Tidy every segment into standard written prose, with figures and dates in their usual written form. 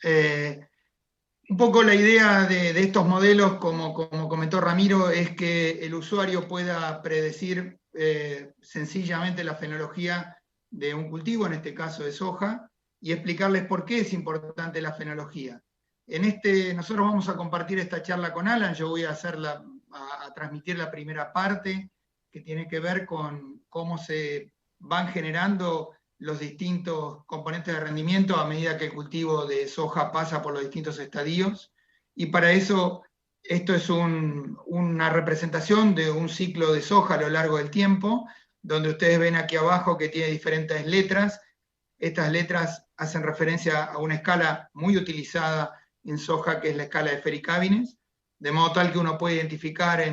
Eh, un poco la idea de estos modelos, como comentó Ramiro, es que el usuario pueda predecir sencillamente la fenología de un cultivo, en este caso de soja, y explicarles por qué es importante la fenología. Nosotros vamos a compartir esta charla con Alan, yo voy a transmitir la primera parte, que tiene que ver con cómo se van generando los distintos componentes de rendimiento a medida que el cultivo de soja pasa por los distintos estadios. Y para eso, esto es una representación de un ciclo de soja a lo largo del tiempo, donde ustedes ven aquí abajo que tiene diferentes letras. Estas letras hacen referencia a una escala muy utilizada en soja, que es la escala de Feri-Cavines, de modo tal que uno puede identificar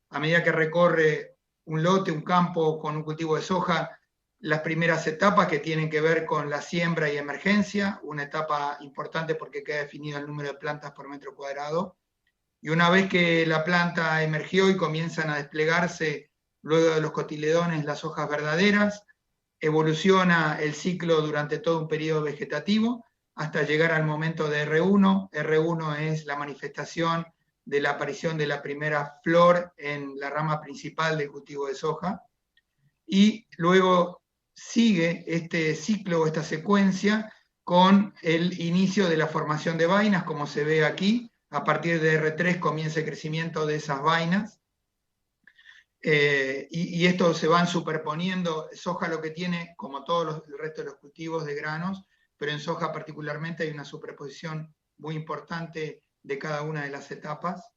a medida que recorre un lote, un campo con un cultivo de soja, las primeras etapas que tienen que ver con la siembra y emergencia, una etapa importante porque queda definido el número de plantas por metro cuadrado. Y una vez que la planta emergió y comienzan a desplegarse luego de los cotiledones las hojas verdaderas, evoluciona el ciclo durante todo un periodo vegetativo hasta llegar al momento de R1. R1 es la manifestación de la aparición de la primera flor en la rama principal del cultivo de soja. Y luego sigue este ciclo, esta secuencia, con el inicio de la formación de vainas, como se ve aquí. A partir de R3 comienza el crecimiento de esas vainas. Y esto se van superponiendo. Soja lo que tiene, como todos el resto de los cultivos de granos, pero en soja particularmente hay una superposición muy importante de cada una de las etapas,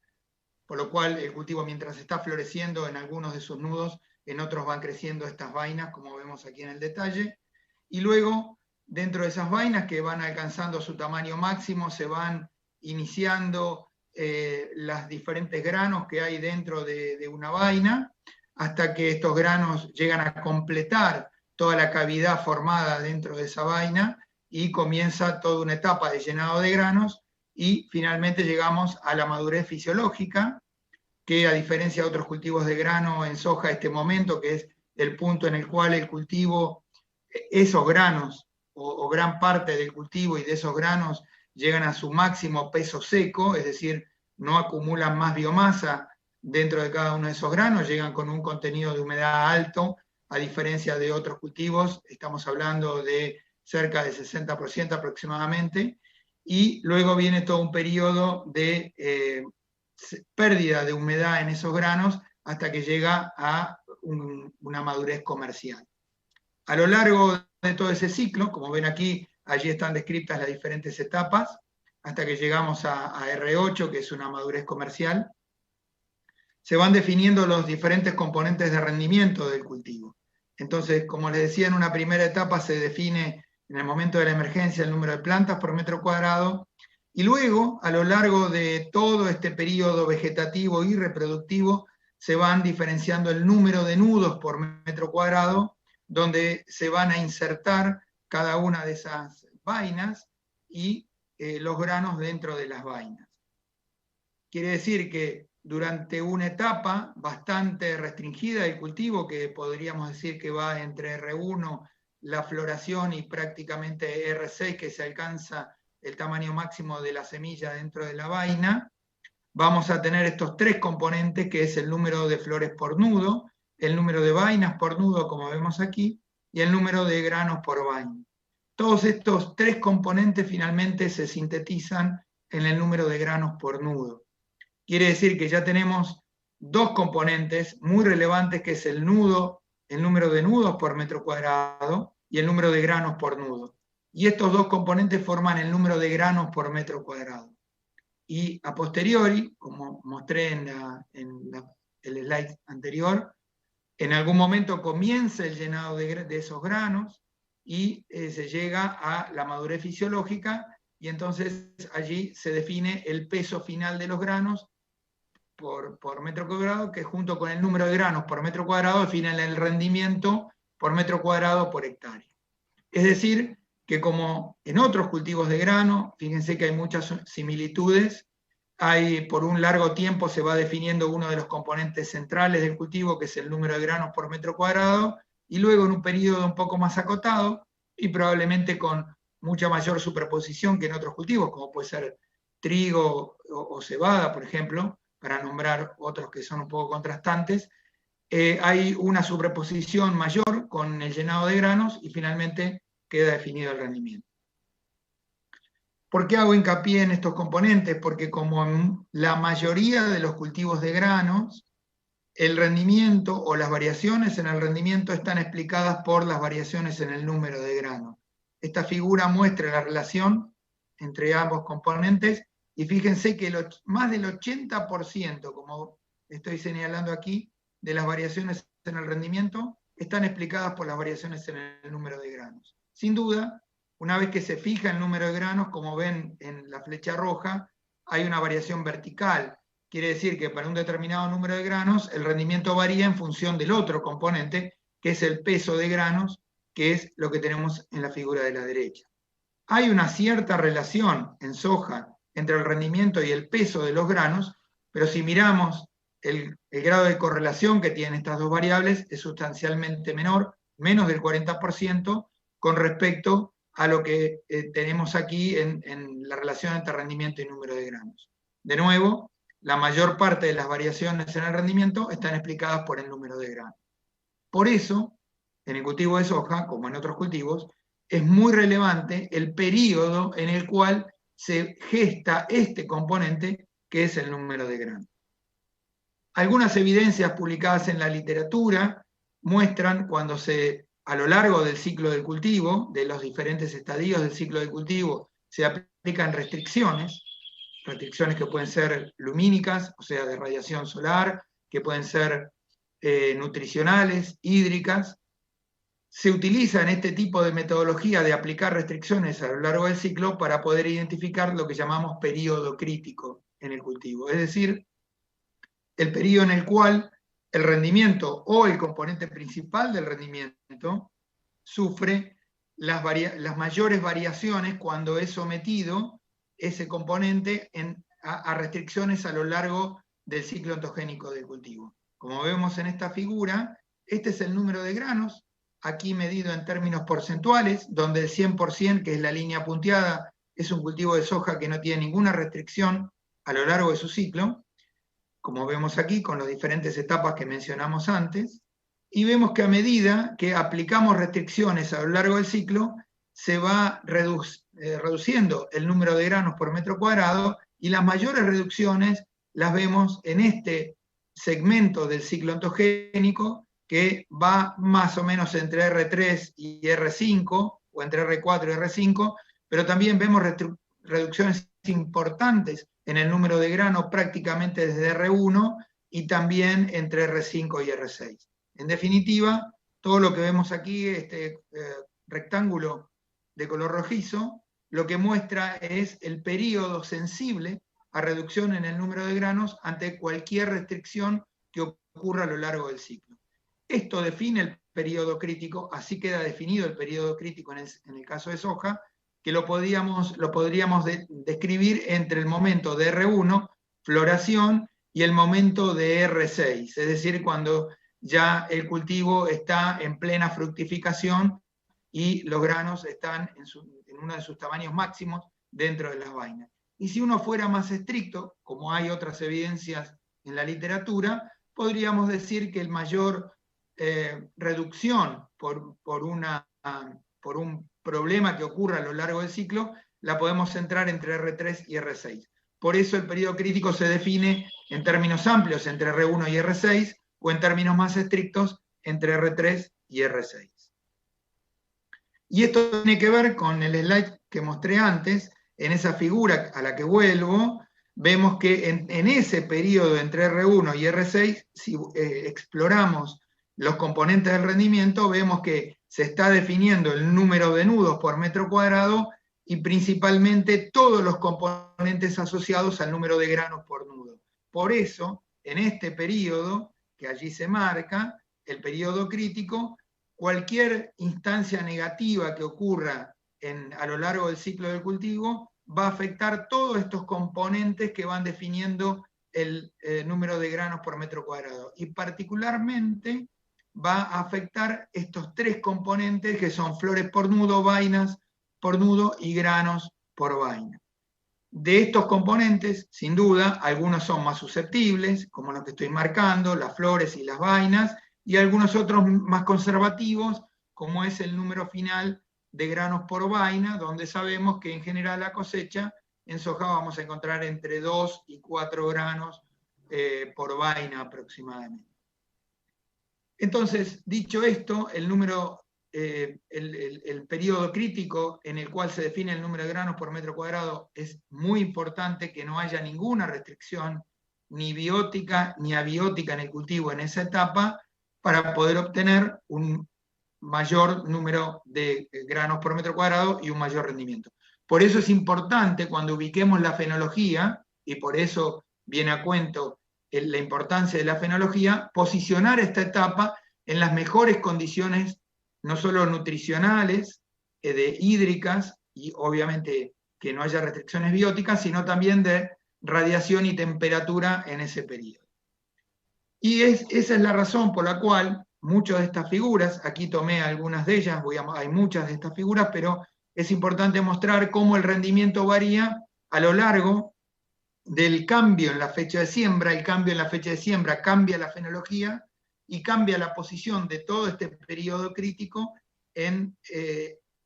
por lo cual el cultivo, mientras está floreciendo en algunos de sus nudos, en otros van creciendo estas vainas, como vemos aquí en el detalle, y luego, dentro de esas vainas que van alcanzando su tamaño máximo, se van iniciando los diferentes granos que hay dentro de una vaina, hasta que estos granos llegan a completar toda la cavidad formada dentro de esa vaina y comienza toda una etapa de llenado de granos y finalmente llegamos a la madurez fisiológica, que a diferencia de otros cultivos de grano en soja, este momento, que es el punto en el cual el cultivo, esos granos o gran parte del cultivo y de esos granos llegan a su máximo peso seco, es decir, no acumulan más biomasa dentro de cada uno de esos granos, llegan con un contenido de humedad alto, a diferencia de otros cultivos, estamos hablando de cerca del 60% aproximadamente, y luego viene todo un periodo de pérdida de humedad en esos granos hasta que llega a una madurez comercial. A lo largo de todo ese ciclo, como ven aquí, allí están descritas las diferentes etapas, hasta que llegamos a R8, que es una madurez comercial, se van definiendo los diferentes componentes de rendimiento del cultivo. Entonces, como les decía, en una primera etapa se define en el momento de la emergencia el número de plantas por metro cuadrado, y luego, a lo largo de todo este periodo vegetativo y reproductivo, se van diferenciando el número de nudos por metro cuadrado, donde se van a insertar cada una de esas vainas y los granos dentro de las vainas. Quiere decir que durante una etapa bastante restringida del cultivo, que podríamos decir que va entre R1, la floración, y prácticamente R6, que se alcanza el tamaño máximo de la semilla dentro de la vaina, vamos a tener estos tres componentes, que es el número de flores por nudo, el número de vainas por nudo, como vemos aquí, y el número de granos por vaina. Todos estos tres componentes finalmente se sintetizan en el número de granos por nudo. Quiere decir que ya tenemos dos componentes muy relevantes, que es el nudo, el número de nudos por metro cuadrado, y el número de granos por nudo. Y estos dos componentes forman el número de granos por metro cuadrado. Y a posteriori, como mostré en el slide anterior, en algún momento comienza el llenado de esos granos y se llega a la madurez fisiológica, y entonces allí se define el peso final de los granos por metro cuadrado, que junto con el número de granos por metro cuadrado definen el rendimiento por metro cuadrado por hectárea. Es decir, que como en otros cultivos de grano, fíjense que hay muchas similitudes. Por un largo tiempo se va definiendo uno de los componentes centrales del cultivo, que es el número de granos por metro cuadrado, y luego en un periodo un poco más acotado, y probablemente con mucha mayor superposición que en otros cultivos, como puede ser trigo o cebada, por ejemplo, para nombrar otros que son un poco contrastantes, hay una superposición mayor con el llenado de granos y finalmente queda definido el rendimiento. ¿Por qué hago hincapié en estos componentes? Porque como en la mayoría de los cultivos de granos, el rendimiento o las variaciones en el rendimiento están explicadas por las variaciones en el número de granos. Esta figura muestra la relación entre ambos componentes y fíjense que más del 80%, como estoy señalando aquí, de las variaciones en el rendimiento están explicadas por las variaciones en el número de granos. Sin duda, una vez que se fija el número de granos, como ven en la flecha roja, hay una variación vertical. Quiere decir que para un determinado número de granos el rendimiento varía en función del otro componente, que es el peso de granos, que es lo que tenemos en la figura de la derecha. Hay una cierta relación en soja entre el rendimiento y el peso de los granos, pero si miramos el grado de correlación que tienen estas dos variables es sustancialmente menor, menos del 40%, con respecto a lo que tenemos aquí en la relación entre rendimiento y número de granos. De nuevo, la mayor parte de las variaciones en el rendimiento están explicadas por el número de granos. Por eso, en el cultivo de soja, como en otros cultivos, es muy relevante el periodo en el cual se gesta este componente, que es el número de granos. Algunas evidencias publicadas en la literatura muestran cuando a lo largo del ciclo del cultivo, de los diferentes estadios del ciclo del cultivo, se aplican restricciones que pueden ser lumínicas, o sea, de radiación solar, que pueden ser nutricionales, hídricas. Se utiliza en este tipo de metodología de aplicar restricciones a lo largo del ciclo para poder identificar lo que llamamos periodo crítico en el cultivo, es decir, el periodo en el cual el rendimiento o el componente principal del rendimiento sufre las mayores variaciones cuando es sometido ese componente a restricciones a lo largo del ciclo ontogénico del cultivo. Como vemos en esta figura, este es el número de granos, aquí medido en términos porcentuales, donde el 100%, que es la línea punteada, es un cultivo de soja que no tiene ninguna restricción a lo largo de su ciclo, como vemos aquí con las diferentes etapas que mencionamos antes, y vemos que a medida que aplicamos restricciones a lo largo del ciclo, se va reduciendo el número de granos por metro cuadrado, y las mayores reducciones las vemos en este segmento del ciclo ontogénico, que va más o menos entre R3 y R5, o entre R4 y R5, pero también vemos reducciones importantes en el número de granos prácticamente desde R1 y también entre R5 y R6. En definitiva, todo lo que vemos aquí, este rectángulo de color rojizo, lo que muestra es el periodo sensible a reducción en el número de granos ante cualquier restricción que ocurra a lo largo del ciclo. Esto define el periodo crítico, así queda definido el periodo crítico en el caso de soja, que lo podríamos describir entre el momento de R1, floración, y el momento de R6, es decir, cuando ya el cultivo está en plena fructificación y los granos están en uno de sus tamaños máximos dentro de las vainas. Y si uno fuera más estricto, como hay otras evidencias en la literatura, podríamos decir que el mayor reducción por un problema que ocurra a lo largo del ciclo, la podemos centrar entre R3 y R6. Por eso el periodo crítico se define en términos amplios entre R1 y R6, o en términos más estrictos entre R3 y R6. Y esto tiene que ver con el slide que mostré antes. En esa figura a la que vuelvo, vemos que en ese periodo entre R1 y R6, si exploramos los componentes del rendimiento, vemos que se está definiendo el número de nudos por metro cuadrado y principalmente todos los componentes asociados al número de granos por nudo. Por eso, en este periodo, que allí se marca, el periodo crítico, cualquier instancia negativa que ocurra a lo largo del ciclo del cultivo va a afectar todos estos componentes que van definiendo el número de granos por metro cuadrado. Y particularmente va a afectar estos tres componentes que son flores por nudo, vainas por nudo y granos por vaina. De estos componentes, sin duda, algunos son más susceptibles, como los que estoy marcando, las flores y las vainas, y algunos otros más conservativos, como es el número final de granos por vaina, donde sabemos que en general la cosecha en soja vamos a encontrar entre 2 y 4 granos por vaina aproximadamente. Entonces, dicho esto, el periodo crítico en el cual se define el número de granos por metro cuadrado es muy importante, que no haya ninguna restricción ni biótica ni abiótica en el cultivo en esa etapa, para poder obtener un mayor número de granos por metro cuadrado y un mayor rendimiento. Por eso es importante, cuando ubiquemos la fenología, y por eso viene a cuento la importancia de la fenología, posicionar esta etapa en las mejores condiciones, no solo nutricionales, hídricas, y obviamente que no haya restricciones bióticas, sino también de radiación y temperatura en ese periodo. Y esa es la razón por la cual muchas de estas figuras, aquí tomé algunas de ellas, hay muchas de estas figuras, pero es importante mostrar cómo el rendimiento varía a lo largo del cambio en la fecha de siembra. El cambio en la fecha de siembra cambia la fenología y cambia la posición de todo este periodo crítico en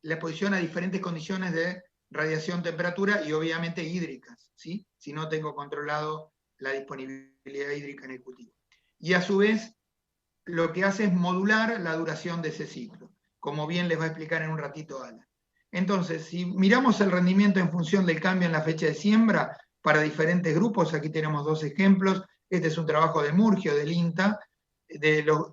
la posición a diferentes condiciones de radiación, temperatura y obviamente hídricas, ¿sí? Si no tengo controlado la disponibilidad hídrica en el cultivo. Y a su vez, lo que hace es modular la duración de ese ciclo, como bien les va a explicar en un ratito Alan. Entonces, si miramos el rendimiento en función del cambio en la fecha de siembra para diferentes grupos, aquí tenemos dos ejemplos. Este es un trabajo de Murgio, del INTA,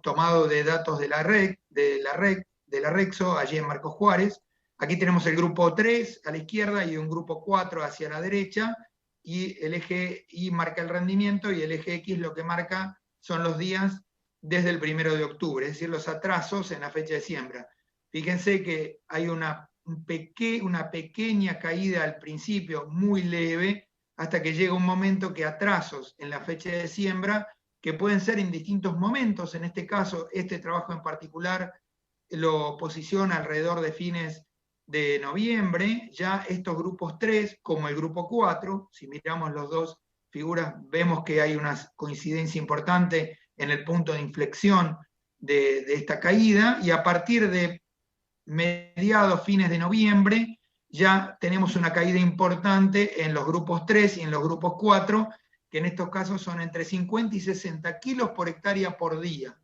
tomado de datos de la REXO, allí en Marcos Juárez. Aquí tenemos el grupo 3 a la izquierda y un grupo 4 hacia la derecha, y el eje Y marca el rendimiento y el eje X lo que marca son los días desde el 1 de octubre, es decir, los atrasos en la fecha de siembra. Fíjense que hay una pequeña caída al principio, muy leve, hasta que llega un momento que atrasos en la fecha de siembra, que pueden ser en distintos momentos. En este caso, este trabajo en particular lo posiciona alrededor de fines de noviembre. Ya estos grupos 3, como el grupo 4, si miramos las dos figuras, vemos que hay una coincidencia importante en el punto de inflexión de esta caída, y a partir de mediados, fines de noviembre, ya tenemos una caída importante en los grupos 3 y en los grupos 4, que en estos casos son entre 50 y 60 kilos por hectárea por día.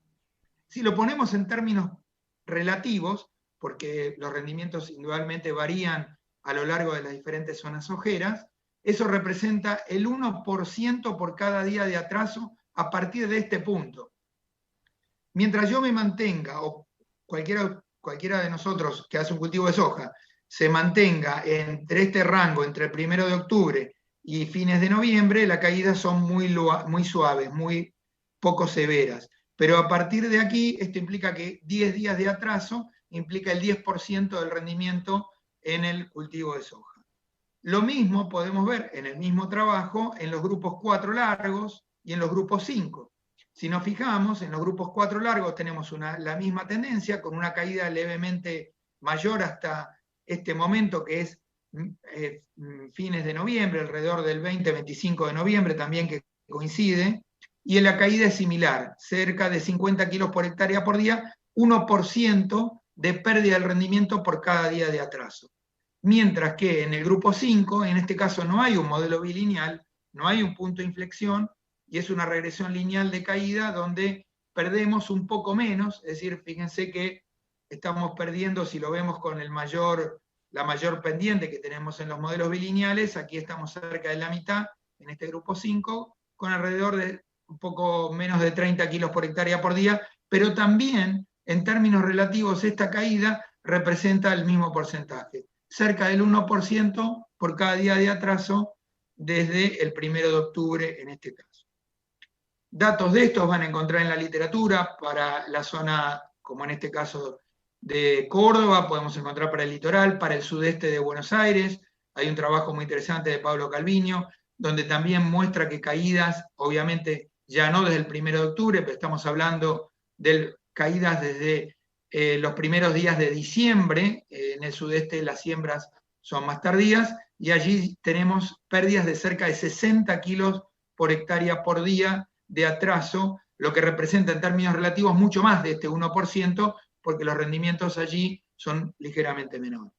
Si lo ponemos en términos relativos, porque los rendimientos individualmente varían a lo largo de las diferentes zonas sojeras, eso representa el 1% por cada día de atraso a partir de este punto. Mientras yo me mantenga, o cualquiera de nosotros que hace un cultivo de soja, se mantenga entre este rango, entre el 1 de octubre y fines de noviembre, las caídas son muy suaves, muy poco severas. Pero a partir de aquí, esto implica que 10 días de atraso implica el 10% del rendimiento en el cultivo de soja. Lo mismo podemos ver en el mismo trabajo en los grupos 4 largos y en los grupos 5. Si nos fijamos, en los grupos 4 largos tenemos la misma tendencia, con una caída levemente mayor hasta este momento, que es fines de noviembre, alrededor del 20-25 de noviembre también, que coincide, y en la caída es similar, cerca de 50 kilos por hectárea por día, 1% de pérdida del rendimiento por cada día de atraso. Mientras que en el grupo 5, en este caso no hay un modelo bilineal, no hay un punto de inflexión, y es una regresión lineal de caída donde perdemos un poco menos, es decir, fíjense que estamos perdiendo, si lo vemos con la mayor pendiente que tenemos en los modelos bilineales, aquí estamos cerca de la mitad, en este grupo 5, con alrededor de un poco menos de 30 kilos por hectárea por día, pero también en términos relativos esta caída representa el mismo porcentaje, cerca del 1% por cada día de atraso desde el 1 de octubre en este caso. Datos de estos van a encontrar en la literatura para la zona, como en este caso de Córdoba, podemos encontrar para el litoral, para el sudeste de Buenos Aires. Hay un trabajo muy interesante de Pablo Calviño, donde también muestra que caídas, obviamente ya no desde el 1 de octubre, pero estamos hablando de caídas desde los primeros días de diciembre. En el sudeste las siembras son más tardías, y allí tenemos pérdidas de cerca de 60 kilos por hectárea por día de atraso, lo que representa en términos relativos mucho más de este 1%, porque los rendimientos allí son ligeramente menores.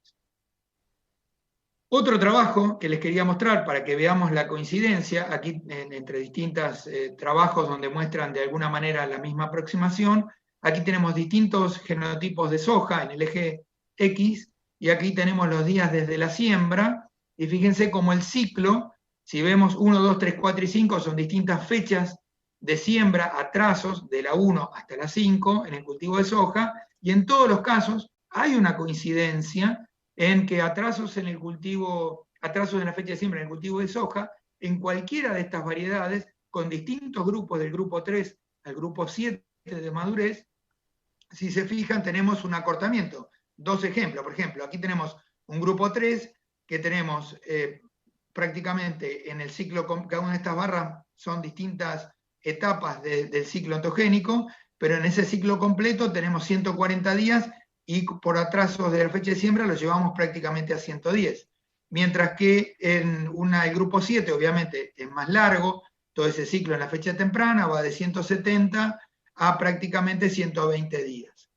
Otro trabajo que les quería mostrar para que veamos la coincidencia, aquí entre distintos trabajos donde muestran de alguna manera la misma aproximación. Aquí tenemos distintos genotipos de soja en el eje X, y aquí tenemos los días desde la siembra, y fíjense cómo el ciclo, si vemos 1, 2, 3, 4 y 5, son distintas fechas de siembra, atrasos de la 1 hasta la 5 en el cultivo de soja, y en todos los casos hay una coincidencia en que atrasos en el cultivo, atrasos en la fecha de siembra en el cultivo de soja, en cualquiera de estas variedades, con distintos grupos, del grupo 3 al grupo 7 de madurez, si se fijan, tenemos un acortamiento. Dos ejemplos, por ejemplo, aquí tenemos un grupo 3, que tenemos prácticamente en el ciclo, cada una de estas barras son distintas etapas del ciclo ontogénico, pero en ese ciclo completo tenemos 140 días, y por atrasos de la fecha de siembra lo llevamos prácticamente a 110. Mientras que en el grupo 7, obviamente, es más largo, todo ese ciclo en la fecha temprana va de 170 a prácticamente 120 días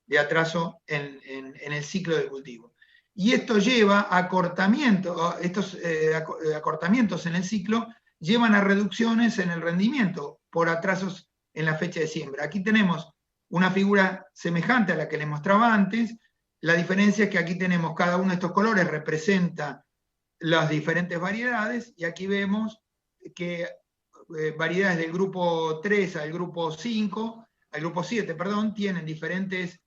de atraso en el ciclo de cultivo. Y esto lleva a acortamientos, estos acortamientos en el ciclo llevan a reducciones en el rendimiento por atrasos en la fecha de siembra. Aquí tenemos una figura semejante a la que les mostraba antes. La diferencia es que aquí tenemos cada uno de estos colores representa las diferentes variedades, y aquí vemos que variedades del grupo 3 al grupo 5, al grupo 7, perdón, tienen diferentes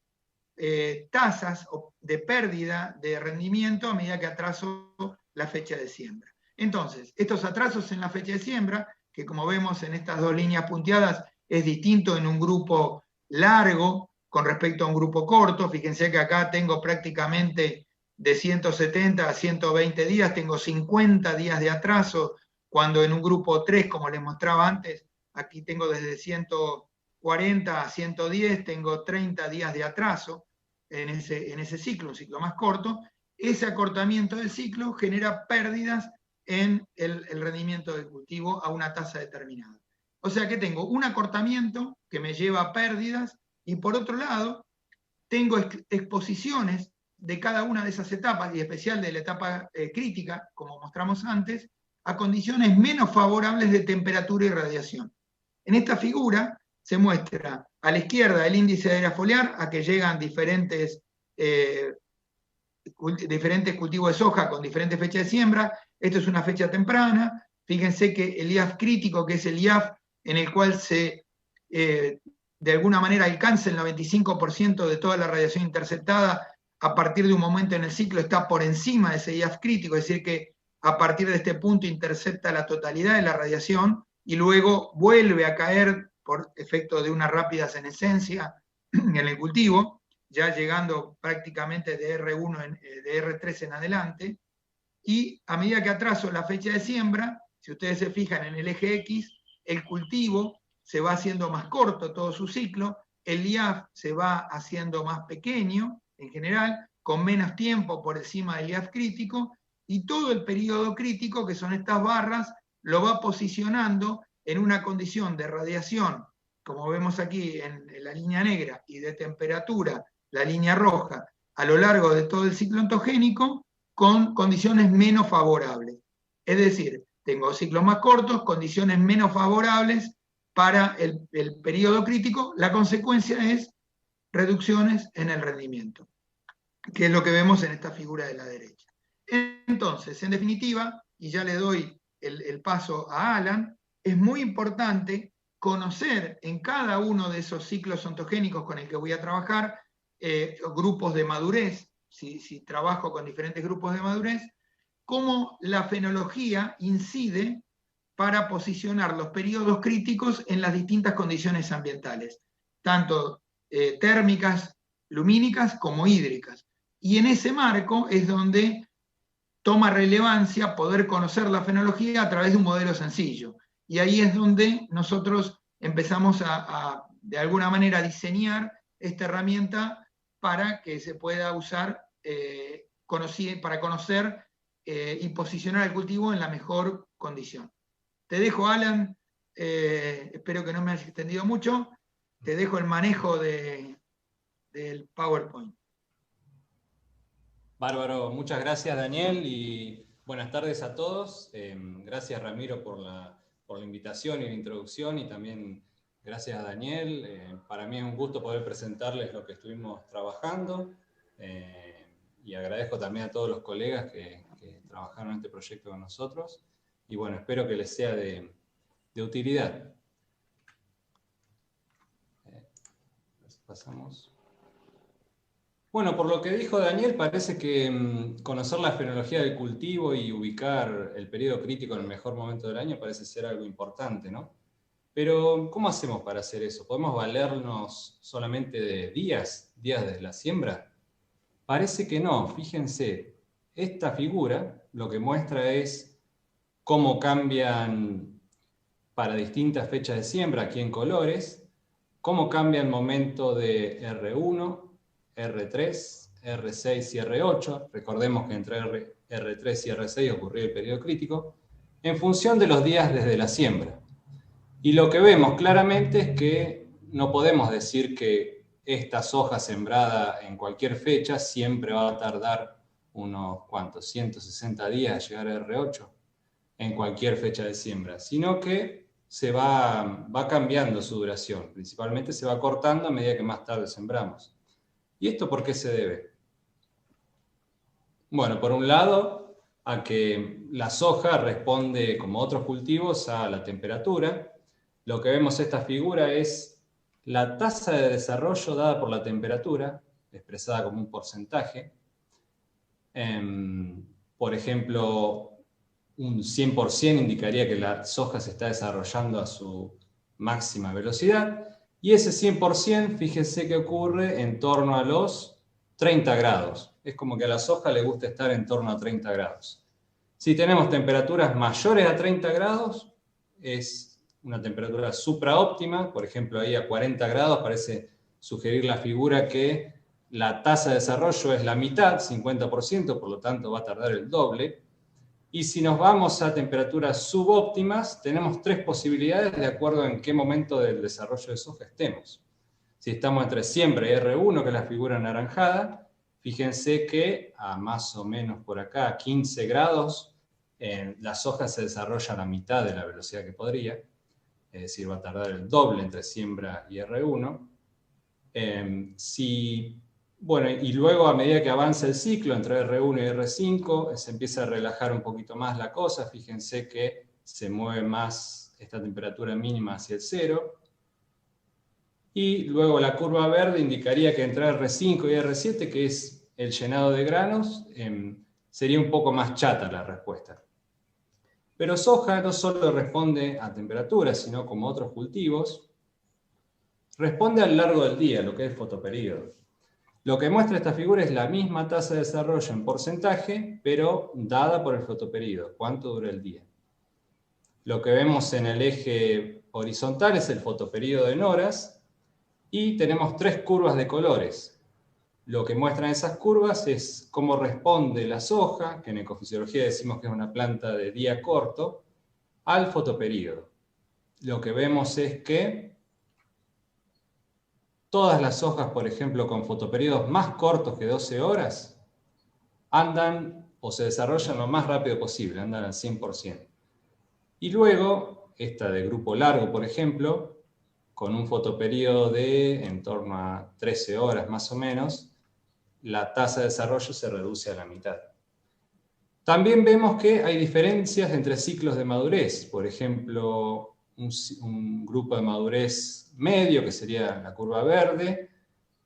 tasas de pérdida de rendimiento a medida que atraso la fecha de siembra. Entonces, estos atrasos en la fecha de siembra, que como vemos en estas dos líneas punteadas, es distinto en un grupo largo con respecto a un grupo corto. Fíjense que acá tengo prácticamente de 170 a 120 días, tengo 50 días de atraso, cuando en un grupo 3, como les mostraba antes, aquí tengo desde 140 a 110, tengo 30 días de atraso en ese ciclo, un ciclo más corto. Ese acortamiento del ciclo genera pérdidas en el rendimiento del cultivo a una tasa determinada. O sea que tengo un acortamiento que me lleva a pérdidas, y por otro lado, tengo exposiciones de cada una de esas etapas, y en especial de la etapa crítica, como mostramos antes, a condiciones menos favorables de temperatura y radiación. En esta figura se muestra a la izquierda el índice de área foliar, a que llegan diferentes cultivos de soja con diferentes fechas de siembra. Esto es una fecha temprana. Fíjense que el IAF crítico, que es el IAF en el cual se, de alguna manera, alcanza el 95% de toda la radiación interceptada a partir de un momento en el ciclo, está por encima de ese IAF crítico, es decir, que a partir de este punto intercepta la totalidad de la radiación, y luego vuelve a caer por efecto de una rápida senescencia en el cultivo, ya llegando prácticamente de R1, de R3 en adelante. Y a medida que atraso la fecha de siembra, si ustedes se fijan en el eje X, el cultivo se va haciendo más corto todo su ciclo, el IAF se va haciendo más pequeño en general, con menos tiempo por encima del IAF crítico, y todo el periodo crítico, que son estas barras, lo va posicionando en una condición de radiación, como vemos aquí en la línea negra, y de temperatura, la línea roja, a lo largo de todo el ciclo ontogénico, con condiciones menos favorables. Es decir, tengo ciclos más cortos, condiciones menos favorables para el periodo crítico. La consecuencia es reducciones en el rendimiento, que es lo que vemos en esta figura de la derecha. Entonces, en definitiva, y ya le doy el paso a Alan, es muy importante conocer en cada uno de esos ciclos ontogénicos con el que voy a trabajar, grupos de madurez, si trabajo con diferentes grupos de madurez, cómo la fenología incide para posicionar los periodos críticos en las distintas condiciones ambientales, tanto térmicas, lumínicas, como hídricas. Y en ese marco es donde toma relevancia poder conocer la fenología a través de un modelo sencillo. Y ahí es donde nosotros empezamos de alguna manera, a diseñar esta herramienta para que se pueda usar, para conocer y posicionar el cultivo en la mejor condición. Te dejo, Alan, espero que no me hayas extendido mucho, te dejo el manejo del PowerPoint. Bárbaro, muchas gracias, Daniel, y buenas tardes a todos. Gracias, Ramiro, por la invitación y la introducción, y también gracias a Daniel. Para mí es un gusto poder presentarles lo que estuvimos trabajando, y agradezco también a todos los colegas que trabajaron en este proyecto con nosotros, y bueno, espero que les sea de utilidad. Pasamos. Bueno, por lo que dijo Daniel, parece que conocer la fenología del cultivo y ubicar el periodo crítico en el mejor momento del año parece ser algo importante, ¿no? Pero, ¿cómo hacemos para hacer eso? ¿Podemos valernos solamente de días de la siembra? Parece que no. Fíjense, esta figura lo que muestra es cómo cambian para distintas fechas de siembra, aquí en colores, cómo cambia el momento de R1, R3, R6 y R8, recordemos que entre R3 y R6 ocurrió el periodo crítico, en función de los días desde la siembra. Y lo que vemos claramente es que no podemos decir que esta soja sembrada en cualquier fecha siempre va a tardar unos, ¿cuántos? 160 días a llegar a R8 en cualquier fecha de siembra, sino que se va cambiando su duración, principalmente se va cortando a medida que más tarde sembramos. ¿Y esto por qué se debe? Bueno, por un lado, a que la soja responde, como otros cultivos, a la temperatura. Lo que vemos en esta figura es la tasa de desarrollo dada por la temperatura, expresada como un porcentaje. Por ejemplo, un 100% indicaría que la soja se está desarrollando a su máxima velocidad. Y ese 100%, fíjense que ocurre en torno a los 30 grados. Es como que a la soja le gusta estar en torno a 30 grados. Si tenemos temperaturas mayores a 30 grados, es una temperatura supraóptima. Por ejemplo, ahí a 40 grados parece sugerir la figura que la tasa de desarrollo es la mitad, 50%, por lo tanto va a tardar el doble. Y si nos vamos a temperaturas subóptimas, tenemos tres posibilidades de acuerdo en qué momento del desarrollo de soja estemos. Si estamos entre siembra y R1, que es la figura anaranjada, fíjense que a más o menos por acá, 15 grados, la soja se desarrolla a la mitad de la velocidad que podría, es decir, va a tardar el doble entre siembra y R1. Bueno, y luego a medida que avanza el ciclo entre R1 y R5, se empieza a relajar un poquito más la cosa. Fíjense que se mueve más esta temperatura mínima hacia el 0. Y luego la curva verde indicaría que entre R5 y R7, que es el llenado de granos, sería un poco más chata la respuesta. Pero soja no solo responde a temperatura, sino como otros cultivos, responde a lo largo del día, lo que es fotoperíodo. Lo que muestra esta figura es la misma tasa de desarrollo en porcentaje, pero dada por el fotoperíodo, cuánto dura el día. Lo que vemos en el eje horizontal es el fotoperíodo en horas, y tenemos tres curvas de colores. Lo que muestran esas curvas es cómo responde la soja, que en ecofisiología decimos que es una planta de día corto, al fotoperíodo. Lo que vemos es que todas las sojas, por ejemplo, con fotoperíodos más cortos que 12 horas, andan o se desarrollan lo más rápido posible, andan al 100%. Y luego, esta de grupo largo, por ejemplo, con un fotoperíodo de en torno a 13 horas más o menos, la tasa de desarrollo se reduce a la mitad. También vemos que hay diferencias entre ciclos de madurez. Por ejemplo, un grupo de madurez medio, que sería la curva verde,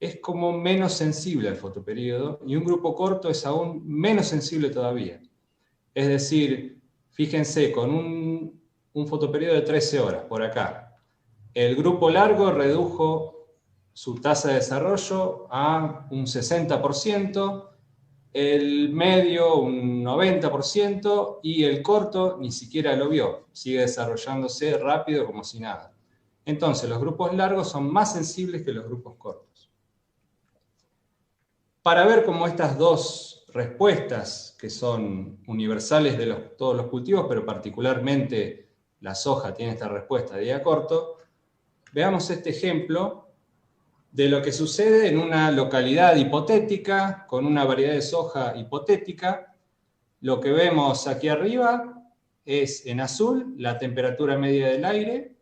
es como menos sensible al fotoperíodo, y un grupo corto es aún menos sensible todavía. Es decir, fíjense, con un fotoperíodo de 13 horas, por acá, el grupo largo redujo su tasa de desarrollo a un 60%, el medio un 90%, y el corto ni siquiera lo vio, sigue desarrollándose rápido como si nada. Entonces, los grupos largos son más sensibles que los grupos cortos. para ver cómo estas dos respuestas, que son universales de todos los cultivos, pero particularmente la soja tiene esta respuesta de día corto, veamos este ejemplo de lo que sucede en una localidad hipotética, con una variedad de soja hipotética. Lo que vemos aquí arriba es en azul la temperatura media del aire,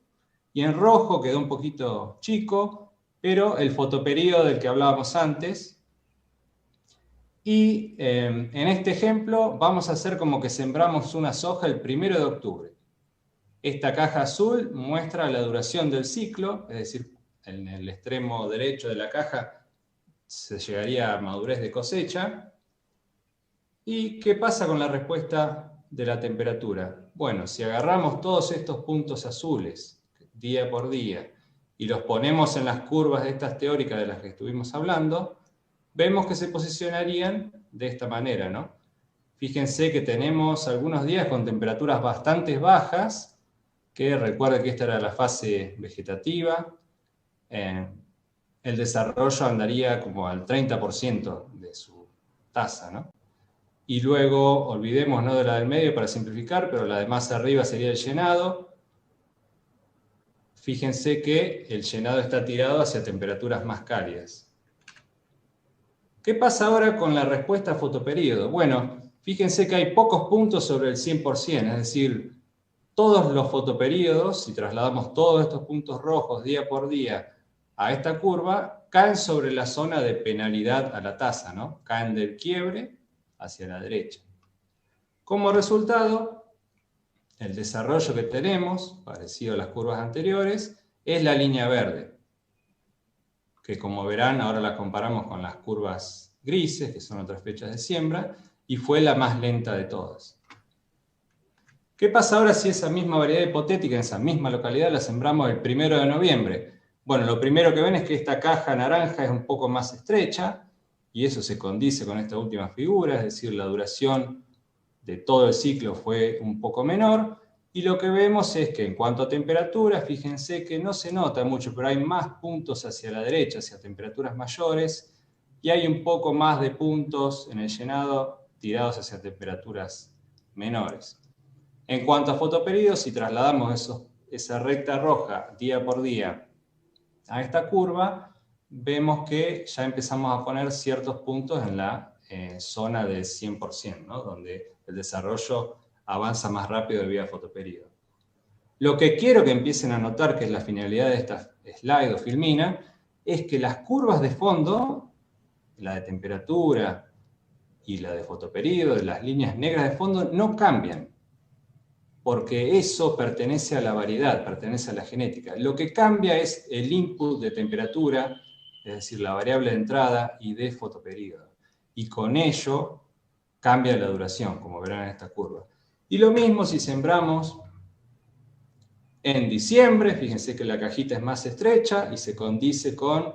y en rojo quedó un poquito chico, pero el fotoperíodo del que hablábamos antes. Y en este ejemplo vamos a hacer como que sembramos una soja el 1 de octubre. Esta caja azul muestra la duración del ciclo, es decir, en el extremo derecho de la caja se llegaría a madurez de cosecha. ¿Y qué pasa con la respuesta de la temperatura? Bueno, si agarramos todos estos puntos azules, día por día, y los ponemos en las curvas de estas teóricas de las que estuvimos hablando, vemos que se posicionarían de esta manera, ¿no? Fíjense que tenemos algunos días con temperaturas bastante bajas, que recuerden que esta era la fase vegetativa. El desarrollo andaría como al 30% de su tasa, ¿no? Y luego, olvidémonos de la del medio para simplificar, pero la de más arriba sería el llenado. Fíjense que el llenado está tirado hacia temperaturas más cálidas. ¿Qué pasa ahora con la respuesta a fotoperíodo? Bueno, fíjense que hay pocos puntos sobre el 100%, es decir, todos los fotoperíodos, si trasladamos todos estos puntos rojos día por día a esta curva, caen sobre la zona de penalidad a la tasa, ¿no? Caen del quiebre hacia la derecha. Como resultado, el desarrollo que tenemos, parecido a las curvas anteriores, es la línea verde, que como verán ahora la comparamos con las curvas grises, que son otras fechas de siembra, y fue la más lenta de todas. ¿Qué pasa ahora si esa misma variedad hipotética en esa misma localidad la sembramos el 1 de noviembre? Bueno, lo primero que ven es que esta caja naranja es un poco más estrecha, y eso se condice con esta última figura, es decir, la duración de todo el ciclo fue un poco menor, y lo que vemos es que en cuanto a temperatura, fíjense que no se nota mucho, pero hay más puntos hacia la derecha, hacia temperaturas mayores, y hay un poco más de puntos en el llenado tirados hacia temperaturas menores. En cuanto a fotoperíodo, si trasladamos esa recta roja día por día a esta curva, vemos que ya empezamos a poner ciertos puntos en la zona del 100%, ¿no? Donde el desarrollo avanza más rápido debido a fotoperíodo. Lo que quiero que empiecen a notar, que es la finalidad de esta slide o filmina, es que las curvas de fondo, la de temperatura y la de fotoperíodo, las líneas negras de fondo, no cambian, porque eso pertenece a la variedad, pertenece a la genética. Lo que cambia es el input de temperatura, es decir, la variable de entrada y de fotoperíodo. Y con ello cambia la duración, como verán en esta curva. Y lo mismo si sembramos en diciembre, fíjense que la cajita es más estrecha y se condice con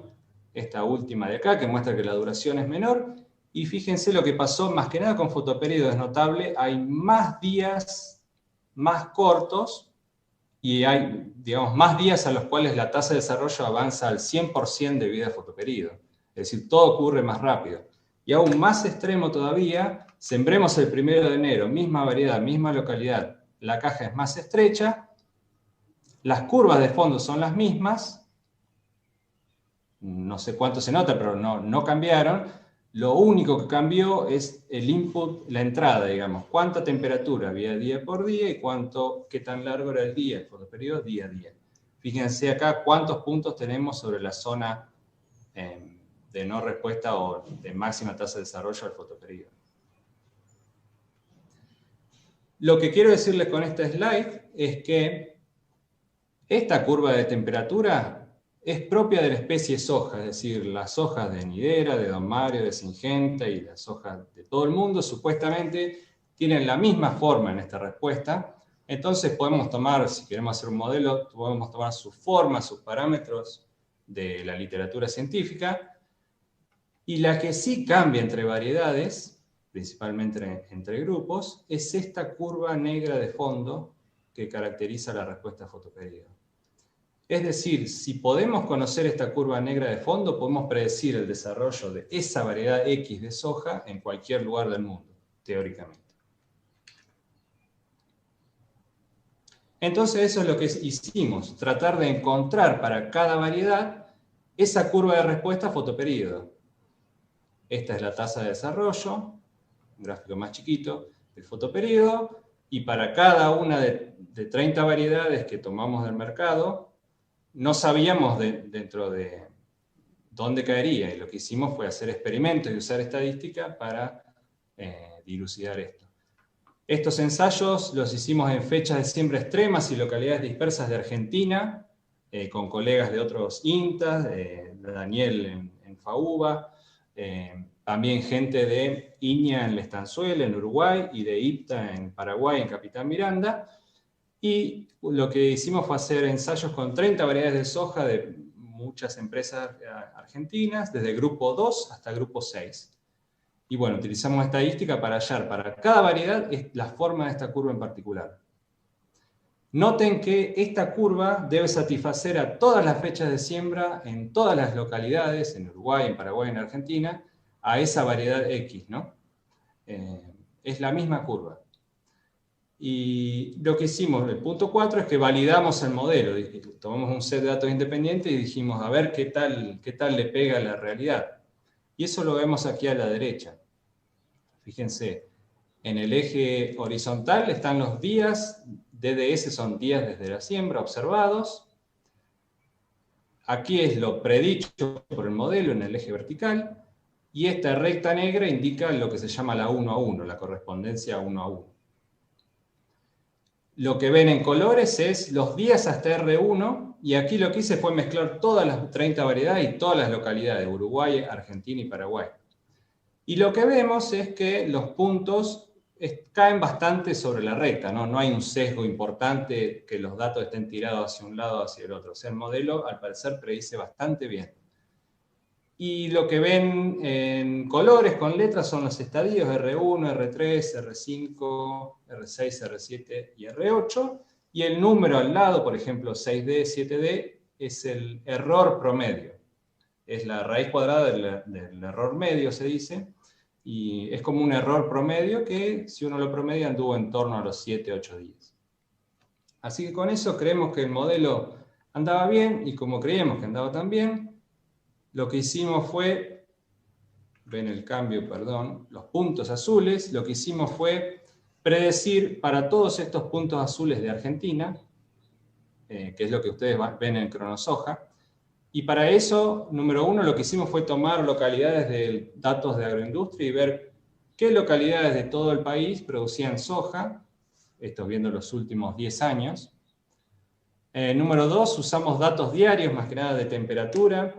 esta última de acá, que muestra que la duración es menor. Y fíjense lo que pasó, más que nada con fotoperíodo es notable, hay más días más cortos y hay, digamos, más días a los cuales la tasa de desarrollo avanza al 100% debido a fotoperíodo. Es decir, todo ocurre más rápido. Y aún más extremo todavía, sembremos el 1 de enero, misma variedad, misma localidad, la caja es más estrecha, las curvas de fondo son las mismas, no sé cuánto se nota, pero no cambiaron. Lo único que cambió es el input, la entrada, digamos, cuánta temperatura había día por día y qué tan largo era el día, el fotoperíodo día a día. Fíjense acá cuántos puntos tenemos sobre la zona de no respuesta o de máxima tasa de desarrollo del fotoperíodo. Lo que quiero decirles con esta slide es que esta curva de temperatura es propia de la especie soja, es decir, las hojas de Nidera, de Don Mario, de Singenta y las hojas de todo el mundo supuestamente tienen la misma forma en esta respuesta. Entonces podemos tomar, si queremos hacer un modelo, podemos tomar su forma, sus parámetros de la literatura científica, y la que sí cambia entre variedades, principalmente entre grupos, es esta curva negra de fondo que caracteriza la respuesta a fotoperíodo. Es decir, si podemos conocer esta curva negra de fondo, podemos predecir el desarrollo de esa variedad X de soja en cualquier lugar del mundo, teóricamente. Entonces eso es lo que hicimos, tratar de encontrar para cada variedad esa curva de respuesta fotoperíodo. Esta es la tasa de desarrollo, un gráfico más chiquito, del fotoperíodo, y para cada una de 30 variedades que tomamos del mercado, no sabíamos dentro de dónde caería, y lo que hicimos fue hacer experimentos y usar estadística para dilucidar esto. Estos ensayos los hicimos en fechas de siembra extremas y localidades dispersas de Argentina, con colegas de otros INTAs, de Daniel en FAUBA, también gente de INIA en Lestanzuela, en Uruguay, y de IPTA en Paraguay, en Capitán Miranda. Y lo que hicimos fue hacer ensayos con 30 variedades de soja de muchas empresas argentinas, desde grupo 2 hasta grupo 6. Y bueno, utilizamos estadística para hallar para cada variedad la forma de esta curva en particular. Noten que esta curva debe satisfacer a todas las fechas de siembra en todas las localidades, en Uruguay, en Paraguay, en Argentina, a esa variedad X, ¿no? Es la misma curva. Y lo que hicimos, el punto 4, es que validamos el modelo. Tomamos un set de datos independientes y dijimos, a ver qué tal le pega a la realidad. Y eso lo vemos aquí a la derecha. Fíjense, en el eje horizontal están los días, DDS son días desde la siembra observados. Aquí es lo predicho por el modelo en el eje vertical. Y esta recta negra indica lo que se llama la 1 a 1, la correspondencia 1 a 1. Lo que ven en colores es los días hasta R1, y aquí lo que hice fue mezclar todas las 30 variedades y todas las localidades, Uruguay, Argentina y Paraguay. Y lo que vemos es que los puntos caen bastante sobre la recta, ¿no? No hay un sesgo importante que los datos estén tirados hacia un lado o hacia el otro. O sea, el modelo, al parecer, predice bastante bien. Y lo que ven en colores con letras son los estadios R1, R3, R5, R6, R7 y R8. Y el número al lado, por ejemplo, 6D, 7D, es el error promedio. Es la raíz cuadrada del error medio, se dice. Y es como un error promedio que, si uno lo promedia, anduvo en torno a los 7, 8 días. Así que con eso creemos que el modelo andaba bien, y como creíamos que andaba tan bien, lo que hicimos fue, ven el cambio, perdón, los puntos azules, lo que hicimos fue predecir para todos estos puntos azules de Argentina, que es lo que ustedes ven en Cronosoja, y para eso, número 1, lo que hicimos fue tomar localidades de datos de agroindustria y ver qué localidades de todo el país producían soja, esto viendo los últimos 10 años. Número 2, usamos datos diarios, más que nada de temperatura,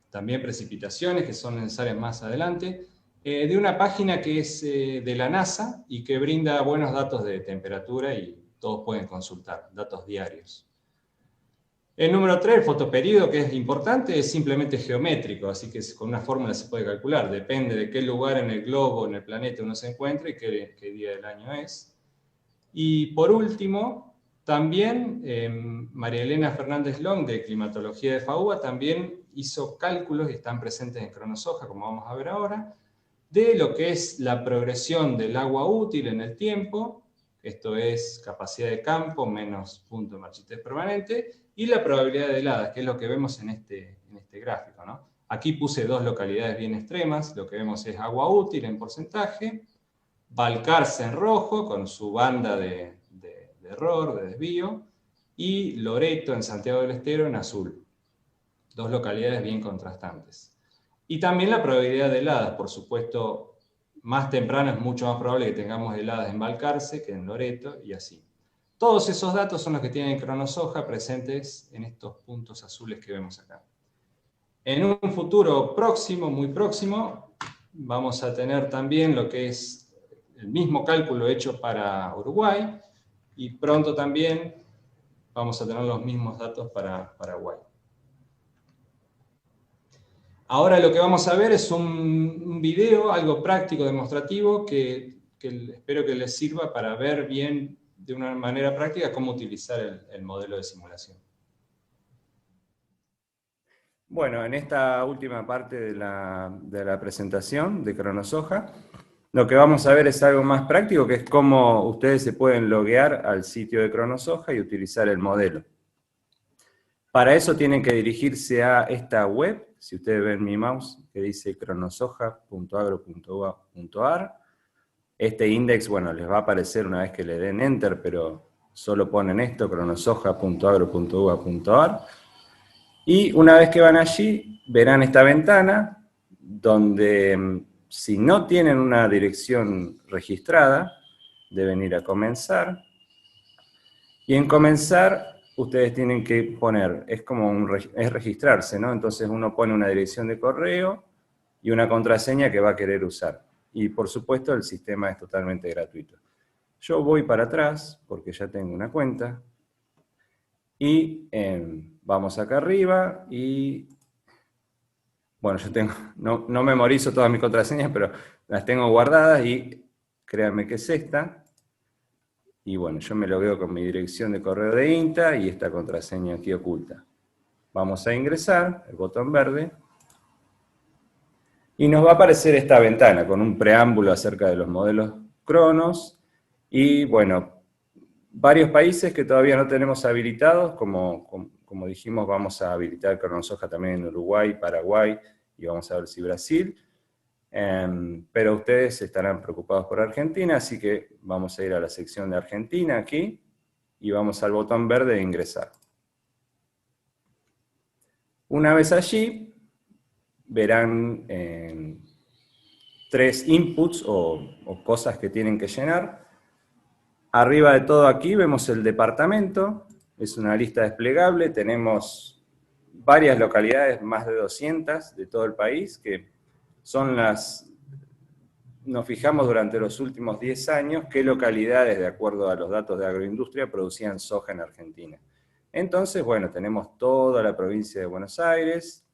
también precipitaciones, que son necesarias más adelante, de una página que es de la NASA y que brinda buenos datos de temperatura y todos pueden consultar, datos diarios. El número 3, el fotoperíodo, que es importante, es simplemente geométrico, así que con una fórmula se puede calcular, depende de qué lugar en el globo, en el planeta uno se encuentre y qué día del año es. Y por último, también María Elena Fernández Long, de Climatología de FAUBA, también hizo cálculos, y están presentes en Cronosoja, como vamos a ver ahora, de lo que es la progresión del agua útil en el tiempo, esto es capacidad de campo menos punto de marchitez permanente, y la probabilidad de heladas, que es lo que vemos en este gráfico, ¿no? Aquí puse dos localidades bien extremas, lo que vemos es agua útil en porcentaje, Balcarce en rojo, con su banda de error, de desvío, y Loreto en Santiago del Estero en azul. Dos localidades bien contrastantes. Y también la probabilidad de heladas, por supuesto, más temprano es mucho más probable que tengamos heladas en Balcarce que en Loreto, y así. Todos esos datos son los que tienen Cronosoja presentes en estos puntos azules que vemos acá. En un futuro próximo, muy próximo, vamos a tener también lo que es el mismo cálculo hecho para Uruguay, y pronto también vamos a tener los mismos datos para Paraguay. Ahora lo que vamos a ver es un video, algo práctico, demostrativo, que espero que les sirva para ver bien, de una manera práctica, cómo utilizar el modelo de simulación. Bueno, en esta última parte de la presentación de Cronosoja, lo que vamos a ver es algo más práctico, que es cómo ustedes se pueden loguear al sitio de Cronosoja y utilizar el modelo. Para eso tienen que dirigirse a esta web, si ustedes ven mi mouse, que dice cronosoja.agro.ua.ar. Este index, bueno, les va a aparecer una vez que le den Enter, pero solo ponen esto, cronosoja.agro.ua.ar. Y una vez que van allí, verán esta ventana, donde si no tienen una dirección registrada, deben ir a comenzar. Y en comenzar, ustedes tienen que poner, es registrarse, ¿no? Entonces uno pone una dirección de correo y una contraseña que va a querer usar. Y por supuesto el sistema es totalmente gratuito. Yo voy para atrás, porque ya tengo una cuenta, y vamos acá arriba, y bueno, yo tengo, no memorizo todas mis contraseñas, pero las tengo guardadas, y créanme que es esta. Y bueno, yo me logueo con mi dirección de correo de INTA y esta contraseña aquí oculta. Vamos a ingresar, el botón verde, y nos va a aparecer esta ventana con un preámbulo acerca de los modelos Cronos, y bueno, varios países que todavía no tenemos habilitados, como dijimos, vamos a habilitar Cronosoja también en Uruguay, Paraguay, y vamos a ver si Brasil. Pero ustedes estarán preocupados por Argentina, así que vamos a ir a la sección de Argentina aquí, y vamos al botón verde de ingresar. Una vez allí, verán 3 inputs o cosas que tienen que llenar. Arriba de todo aquí vemos el departamento, es una lista desplegable, tenemos varias localidades, más de 200 de todo el país, que son nos fijamos durante los últimos 10 años qué localidades, de acuerdo a los datos de agroindustria, producían soja en Argentina. Entonces, bueno, tenemos toda la provincia de Buenos Aires.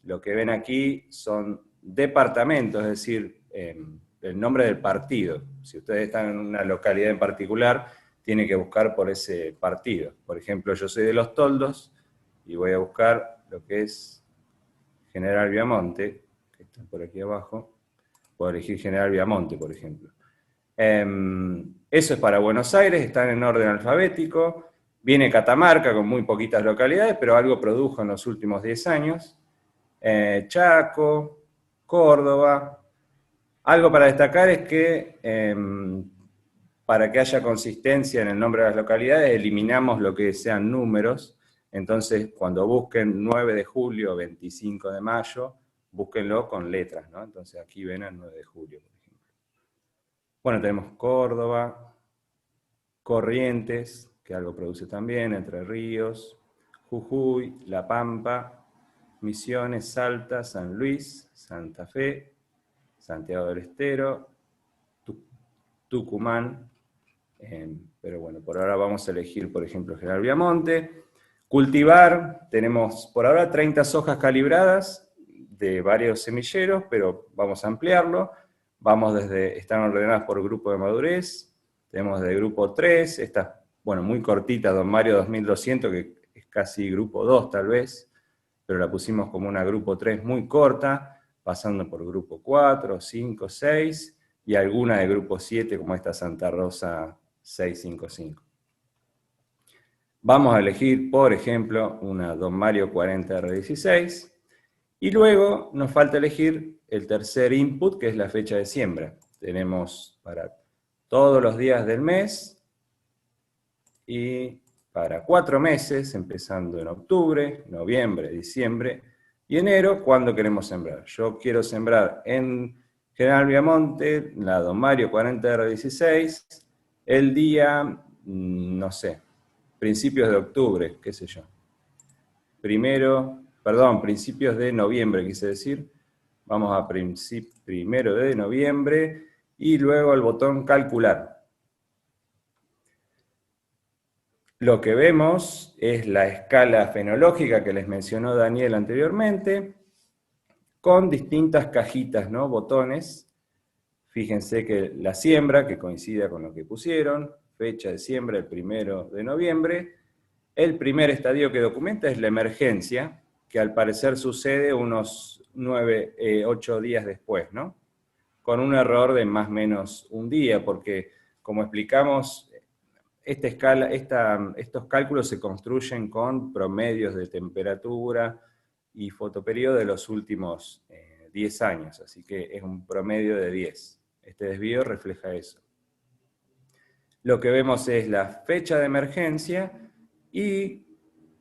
Lo que ven aquí son departamentos, es decir, el nombre del partido. Si ustedes están en una localidad en particular, tienen que buscar por ese partido. Por ejemplo, yo soy de Los Toldos y voy a buscar lo que es General Viamonte, que está por aquí abajo. Puedo elegir General Viamonte, por ejemplo. Eso es para Buenos Aires, están en orden alfabético. Viene Catamarca con muy poquitas localidades, pero algo produjo en los últimos 10 años. Chaco, Córdoba. Algo para destacar es que para que haya consistencia en el nombre de las localidades, eliminamos lo que sean números. Entonces, cuando busquen 9 de julio, 25 de mayo, búsquenlo con letras, ¿no? Entonces aquí ven el 9 de julio, por ejemplo. Bueno, tenemos Córdoba, Corrientes, que algo produce también, Entre Ríos, Jujuy, La Pampa, Misiones, Salta, San Luis, Santa Fe, Santiago del Estero, Tucumán, pero bueno, por ahora vamos a elegir, por ejemplo, General Viamonte. Cultivar, tenemos por ahora 30 sojas calibradas, de varios semilleros, pero vamos a ampliarlo. Están ordenadas por grupo de madurez, tenemos de grupo 3, esta, bueno, muy cortita, Don Mario 2200, que es casi grupo 2 tal vez, pero la pusimos como una grupo 3 muy corta, pasando por grupo 4, 5, 6, y alguna de grupo 7, como esta Santa Rosa 655. Vamos a elegir, por ejemplo, una Don Mario 40R16, y luego nos falta elegir el tercer input, que es la fecha de siembra. Tenemos para todos los días del mes, y para 4 meses, empezando en octubre, noviembre, diciembre y enero, ¿cuándo queremos sembrar? Yo quiero sembrar en General Viamonte, la Don Mario 40R16, el día, no sé, principios de octubre, qué sé yo. Principios de noviembre, quise decir. Vamos a primero de noviembre, y luego el botón calcular. Lo que vemos es la escala fenológica que les mencionó Daniel anteriormente, con distintas cajitas, ¿no? Botones. Fíjense que la siembra, que coincida con lo que pusieron, fecha de siembra el 1 de noviembre. El primer estadio que documenta es la emergencia, que al parecer sucede unos 8 días después, ¿no? Con un error de más o menos un día, porque como explicamos, estos cálculos se construyen con promedios de temperatura y fotoperiodo de los últimos 10 años, así que es un promedio de 10. Este desvío refleja eso. Lo que vemos es la fecha de emergencia y,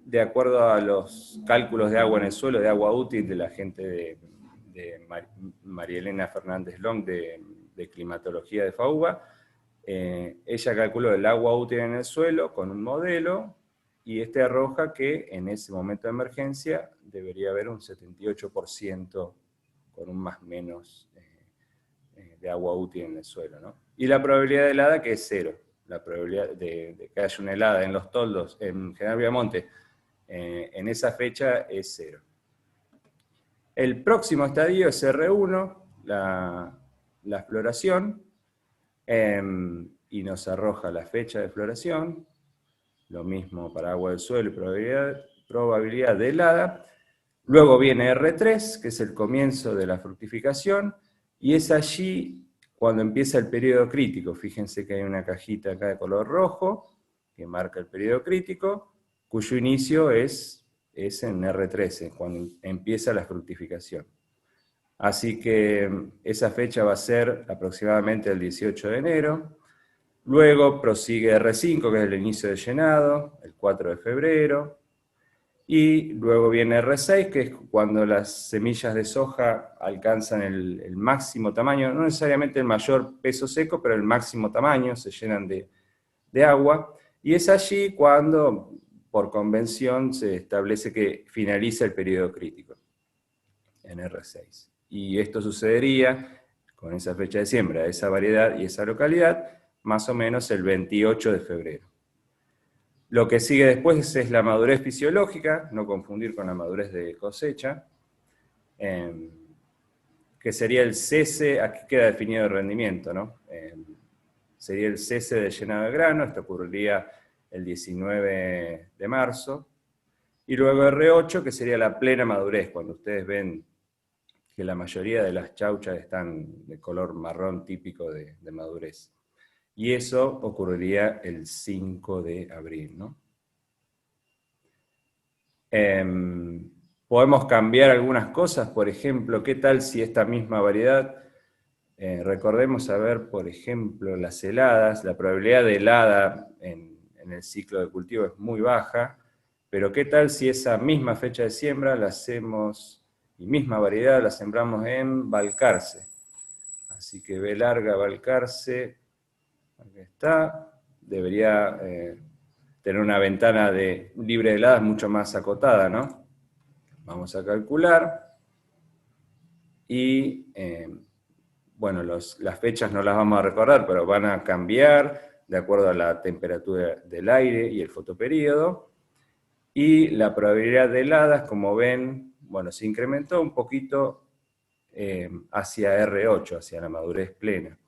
de acuerdo a los cálculos de agua en el suelo, de agua útil de la gente de María Elena Fernández Long de climatología de FAUBA, ella calculó el agua útil en el suelo con un modelo y este arroja que en ese momento de emergencia debería haber un 78% con un más menos de agua útil en el suelo, ¿no? Y la probabilidad de helada que es 0. La probabilidad de que haya una helada en los toldos, en General Viamonte, en esa fecha es 0. El próximo estadio es R1, la floración, y nos arroja la fecha de floración, lo mismo para agua del suelo y probabilidad de helada. Luego viene R3, que es el comienzo de la fructificación, y es allí cuando empieza el periodo crítico. Fíjense que hay una cajita acá de color rojo, que marca el periodo crítico, cuyo inicio es en R13, cuando empieza la fructificación. Así que esa fecha va a ser aproximadamente el 18 de enero. Luego prosigue R5, que es el inicio del llenado, el 4 de febrero. Y luego viene R6, que es cuando las semillas de soja alcanzan el máximo tamaño, no necesariamente el mayor peso seco, pero el máximo tamaño, se llenan de agua. Y es allí cuando, por convención, se establece que finaliza el periodo crítico, en R6. Y esto sucedería con esa fecha de siembra, esa variedad y esa localidad, más o menos el 28 de febrero. Lo que sigue después es la madurez fisiológica, no confundir con la madurez de cosecha, que sería el cese, aquí queda definido el rendimiento, ¿no? Sería el cese de llenado de grano, esto ocurriría el 19 de marzo, y luego R8, que sería la plena madurez, cuando ustedes ven que la mayoría de las chauchas están de color marrón típico de madurez. Y eso ocurriría el 5 de abril, ¿no? Podemos cambiar algunas cosas, por ejemplo, ¿qué tal si esta misma variedad, recordemos a ver, por ejemplo, las heladas, la probabilidad de helada en el ciclo de cultivo es muy baja, pero ¿qué tal si esa misma fecha de siembra la hacemos, y misma variedad, la sembramos en Balcarce? Así que B larga, Balcarce, aquí está, debería tener una ventana libre de heladas mucho más acotada, ¿no? Vamos a calcular, y bueno, las fechas no las vamos a recordar, pero van a cambiar de acuerdo a la temperatura del aire y el fotoperíodo, y la probabilidad de heladas, como ven, bueno, se incrementó un poquito hacia R8, hacia la madurez plena.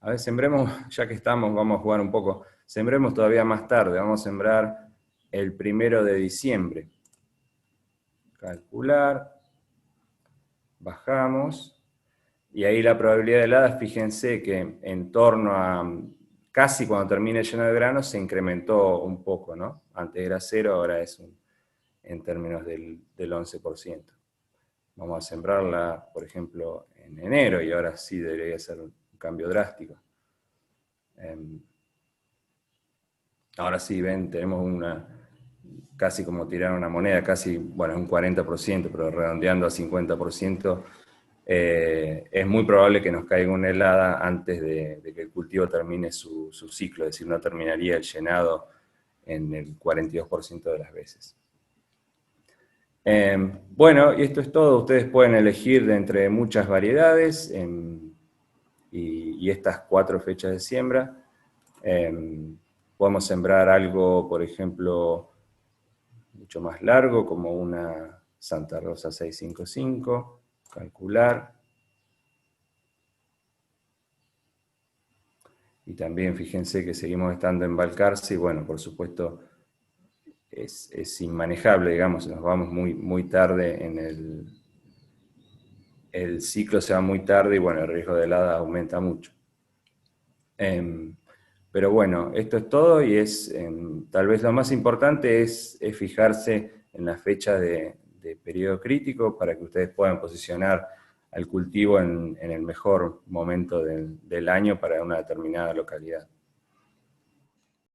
A ver, sembremos, ya que estamos, vamos a jugar un poco, sembremos todavía más tarde, vamos a sembrar el 1 de diciembre. Calcular, bajamos, y ahí la probabilidad de heladas, fíjense que en torno a casi cuando termine lleno de grano se incrementó un poco, ¿no? Antes era 0, ahora es en términos del 11%. Vamos a sembrarla, por ejemplo, en enero, y ahora sí debería ser un cambio drástico. Ahora sí, ven, tenemos casi como tirar una moneda, casi, bueno, un 40%, pero redondeando a 50%, es muy probable que nos caiga una helada antes de que el cultivo termine su ciclo, es decir, no terminaría el llenado en el 42% de las veces. Bueno, y esto es todo. Ustedes pueden elegir de entre muchas variedades y estas 4 fechas de siembra. Podemos sembrar algo, por ejemplo, mucho más largo, como una Santa Rosa 655, calcular. Y también fíjense que seguimos estando en Balcarce, y bueno, por supuesto, es inmanejable, digamos, nos vamos muy tarde el ciclo se va muy tarde y bueno, el riesgo de helada aumenta mucho. Pero bueno, esto es todo y tal vez lo más importante es fijarse en la fecha de periodo crítico para que ustedes puedan posicionar al cultivo en el mejor momento del año para una determinada localidad.